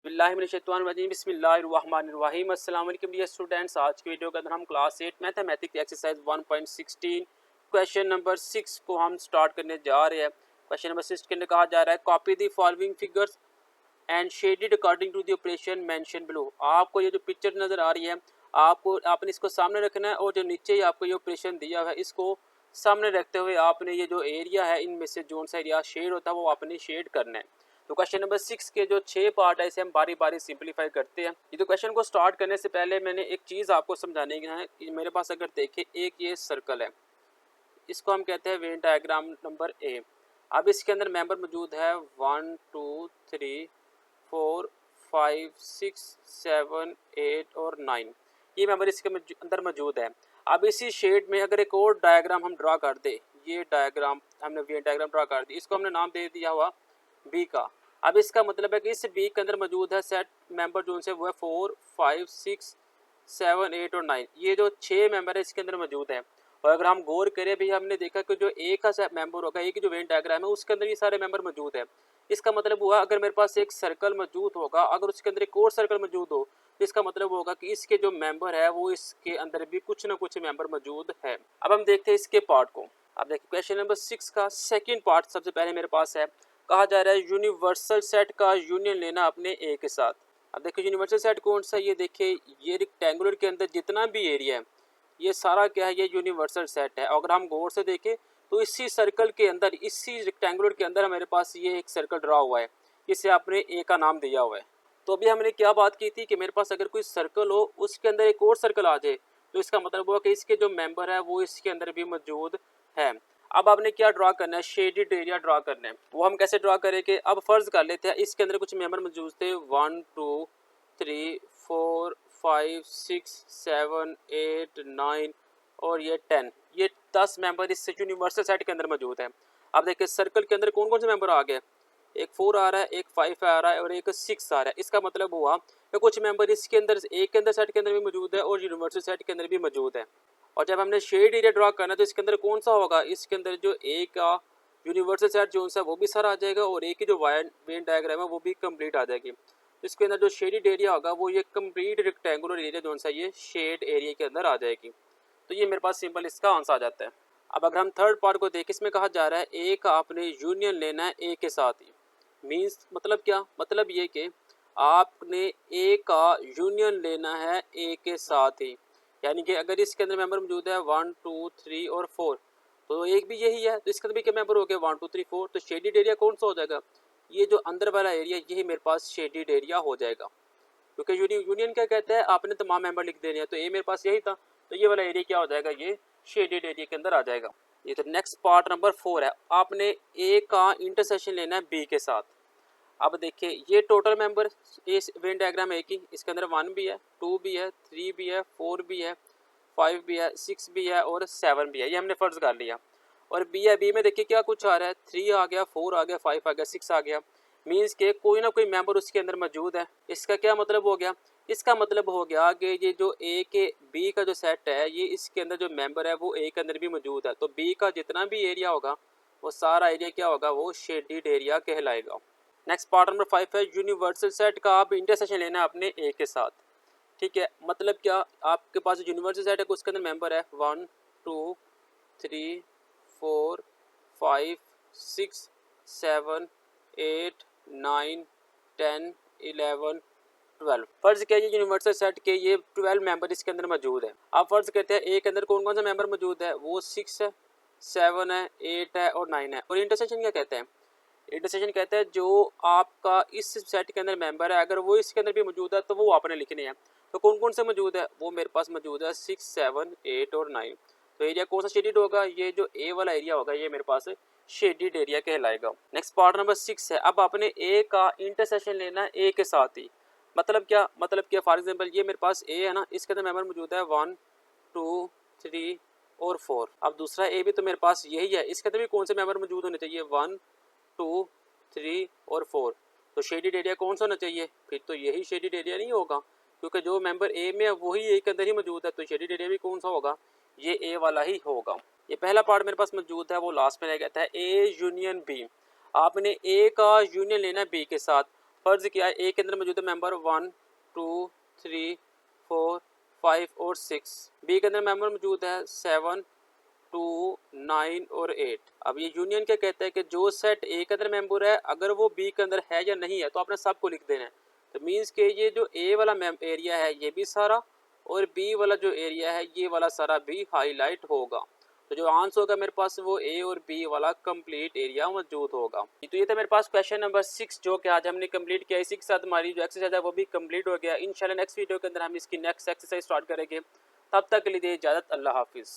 बिस्मिल्लाहिर्रहमानिर्रहीम बिस्मिल्लाहिर्रहमानिर्रहीम अस्सलाम वालेकुम डियर स्टूडेंट्स। आज की वीडियो के अंदर हम class 8 mathematics exercise 1.16 question number 6 को हम स्टार्ट करने जा रहे हैं। क्वेश्चन नंबर 6 के अंदर कहा जा रहा है copy the following figures and shaded according to the operation mention below. आपको ये जो पिक्चर नज़र आ रही है आपने इसको सामने रखना है और जो नीचे ही आपको ये ऑपरेशन दिया हुआ है इसको सामने रखते हुए आपने ये जो एरिया है इनमें से जोन सा एरिया शेड होता है वो आपने शेड करना है। तो क्वेश्चन नंबर 6 के जो 6 पार्ट है इसे हम बारी बारी सिंपलीफाई करते हैं। ये तो क्वेश्चन को स्टार्ट करने से पहले मैंने एक चीज़ आपको समझाने की है कि मेरे पास अगर देखें एक ये सर्कल है, इसको हम कहते हैं वेन डायग्राम नंबर ए। अब इसके अंदर मेंबर मौजूद है 1 2 3 4 5 6 7 8 और 9। ये मेंबर इसके अंदर मौजूद है। अब इसी शेड में अगर एक और डायग्राम हम ड्रा कर दे, ये डायग्राम हमने वेन डायग्राम ड्रा कर दी, इसको हमने नाम दे दिया हुआ बी का। अब इसका मतलब है कि इस बी के अंदर मौजूद है सेट मेंबर जो से वो है 4 5 6 7 8 और 9। ये जो 6 मेंबर है इसके अंदर मौजूद है। और अगर हम गौर करें भी हमने देखा कि जो एक का मेंबर होगा, एक जो वेन डायग्राम है उसके अंदर ये सारे मेंबर मौजूद है। इसका मतलब हुआ अगर मेरे पास एक सर्कल मौजूद होगा, अगर उसके अंदर एक और सर्कल मौजूद हो तो इसका मतलब होगा कि इसके जो मेंबर है वो इसके अंदर भी कुछ ना कुछ मेंबर मौजूद है। अब हम देखते हैं इसके पार्ट को। अब देखिए क्वेश्चन नंबर 6 का सेकंड पार्ट सबसे पहले मेरे पास है। कहा जा रहा है यूनिवर्सल सेट का यूनियन लेना अपने ए के साथ। अब देखिए यूनिवर्सल सेट कौन सा, ये देखिए ये रेक्टेंगुलर के अंदर जितना भी एरिया है ये सारा क्या है, ये यूनिवर्सल सेट है। अगर हम गौर से देखें तो इसी सर्कल के अंदर, इसी रेक्टेंगुलर के अंदर हमारे पास ये एक सर्कल ड्रा हुआ है, इसे आपने ए का नाम दिया हुआ है। तो अभी हमने क्या बात की थी कि मेरे पास अगर कोई सर्कल हो उसके अंदर एक और सर्कल आ जाए तो इसका मतलब हुआ कि इसके जो मेंबर है वो इसके अंदर भी मौजूद है। अब आपने क्या ड्रा करना है, शेडेड एरिया ड्रा करना है। वो हम कैसे ड्रा करेंगे, अब फर्ज कर लेते हैं इसके अंदर कुछ मेंबर मौजूद थे 1 2 3 4 5 6 7 8 9 और ये 10। ये 10 मेंबर इस यूनिवर्सल सेट के अंदर मौजूद है। अब देखिए सर्कल के अंदर कौन कौन से मेंबर आ गए, एक 4 आ रहा है, एक 5 आ रहा है और एक 6 आ रहा है। इसका मतलब हुआ कि कुछ मेंबर इसके अंदर एक के अंदर सेट के अंदर भी मौजूद है और यूनिवर्सल सेट के अंदर भी मौजूद है। और जब हमने शेड एरिया ड्रा करना है तो इसके अंदर कौन सा होगा, इसके अंदर जो ए का यूनिवर्सल सेट जो सा वो भी सारा आ जाएगा और ए की जो वेन डायग्राम है वो भी कंप्लीट आ जाएगी। इसके अंदर जो शेडेड एरिया होगा वो ये कंप्लीट रेक्टेंगुलर एरिया जो सा ये शेड एरिया के अंदर आ जाएगी। तो ये मेरे पास सिंपल इसका आंसर आ जाता है। अब अगर हम थर्ड पार्ट को देखें, इसमें कहा जा रहा है ए का आपने यूनियन लेना है ए के साथ ही। मीन्स मतलब क्या, मतलब ये कि आपने ए का यूनियन लेना है ए के साथ ही। यानी कि अगर इसके अंदर मेंबर मौजूद है 1 2 3 और 4 तो एक भी यही है, तो इसके अंदर भी क्या मेंबर हो गया 1 2 3 4। तो शेडेड एरिया कौन सा हो जाएगा, ये जो अंदर वाला एरिया यही मेरे पास शेडेड एरिया हो जाएगा। क्योंकि यूनियन क्या कहता है, आपने तमाम मेंबर लिख देने हैं, तो ए मेरे पास यही था, तो ये वाला एरिया क्या हो जाएगा, ये शेडेड एरिया के अंदर आ जाएगा। ये तो नेक्स्ट पार्ट नंबर 4 है। आपने ए का इंटरसेक्शन लेना है बी के साथ। अब देखिए ये टोटल मेंबर इस वेन डायग्राम है कि इसके अंदर 1 भी है, 2 भी है, 3 भी है, 4 भी है, 5 भी है, 6 भी है और 7 भी है, ये हमने फर्ज कर लिया। और बी है, बी में देखिए क्या कुछ आ रहा है, 3 आ गया, 4 आ गया, 5 आ गया, 6 आ गया। मीन्स के कोई ना कोई मेंबर उसके अंदर मौजूद है। इसका क्या मतलब हो गया, इसका मतलब हो गया कि ये जो ए के बी का जो सेट है ये इसके अंदर जो मेंबर है वो ए के अंदर भी मौजूद है। तो बी का जितना भी एरिया होगा वो सारा एरिया क्या होगा, वो शेडेड एरिया कहलाएगा। नेक्स्ट पार्ट नंबर 5 है यूनिवर्सल सेट का आप इंटरसेक्शन लेना है अपने ए के साथ। ठीक है, मतलब क्या, आपके पास यूनिवर्सल सेट है उसके अंदर मेंबर है 1 2 3 4 5 6 7 8 9 10 11 12। फर्ज किया ये यूनिवर्सल सेट के ये 12 मेंबर इसके अंदर मौजूद है। आप फर्ज कहते हैं ए के अंदर कौन कौन सा मेंबर मौजूद है, वो 6 है, 7 है, 8 है और 9 है। और इंटरसेक्शन क्या कहते हैं, इंटरसेक्शन कहता है जो आपका इस सेट के अंदर मेंबर है अगर वो इसके अंदर भी मौजूद है तो वो आपने लिखने हैं। तो कौन कौन से मौजूद है, वो मेरे पास मौजूद है 6 7 8 और 9। तो एरिया कौन सा शेडेड होगा, ये जो ए वाला एरिया होगा ये मेरे पास शेडेड एरिया कहलाएगा। नेक्स्ट पार्ट नंबर 6 है। अब आपने ए का इंटरसेक्शन लेना है ए के साथ ही। मतलब क्या फॉर एग्जाम्पल ये मेरे पास ए है ना, इसके अंदर मेंबर मौजूद है 1 2 3 और 4। अब दूसरा ए भी तो मेरे पास यही है, इसके अंदर भी कौन से मेंबर मौजूद होने चाहिए 1 2 3 और 4। तो शेडेड एरिया कौन सा होना चाहिए, फिर तो यही शेडेड एरिया नहीं होगा, क्योंकि जो मेंबर ए में है वही ए के अंदर ही मौजूद है। तो शेडेड एरिया भी कौन सा होगा, ये ए वाला ही होगा। ये पहला पार्ट मेरे पास मौजूद है, वो लास्ट में रह गया था ए यूनियन बी। आपने ए का यूनियन लेना है बी के साथ। फ़र्ज़ किया ए के अंदर मौजूद है मेंबर 1 2 3 4 5 और 6, बी के अंदर मेंबर मौजूद है 7 2 9 और 8। अब ये यूनियन क्या कहता है कि जो सेट ए के अंदर मेंबर है अगर वो बी के अंदर है या नहीं है तो आपने सबको लिख देना है। तो मीन्स के ये जो ए वाला एरिया है ये भी सारा और बी वाला जो एरिया है ये वाला सारा भी हाईलाइट होगा। तो जो आंसर होगा मेरे पास वो ए और बी वाला कंप्लीट एरिया मौजूद होगा। तो ये था मेरे पास क्वेश्चन नंबर 6 जो कि आज हमने कंप्लीट किया। इसी के साथ हमारी जो एक्सरसाइज है वो भी कंप्लीट हो गया। इंशाल्लाह नेक्स्ट वीडियो के अंदर हम इसकी नेक्स्ट एक्सरसाइज स्टार्ट करेंगे। तब तक के लिए इजाज़त, अल्लाह हाफिज़।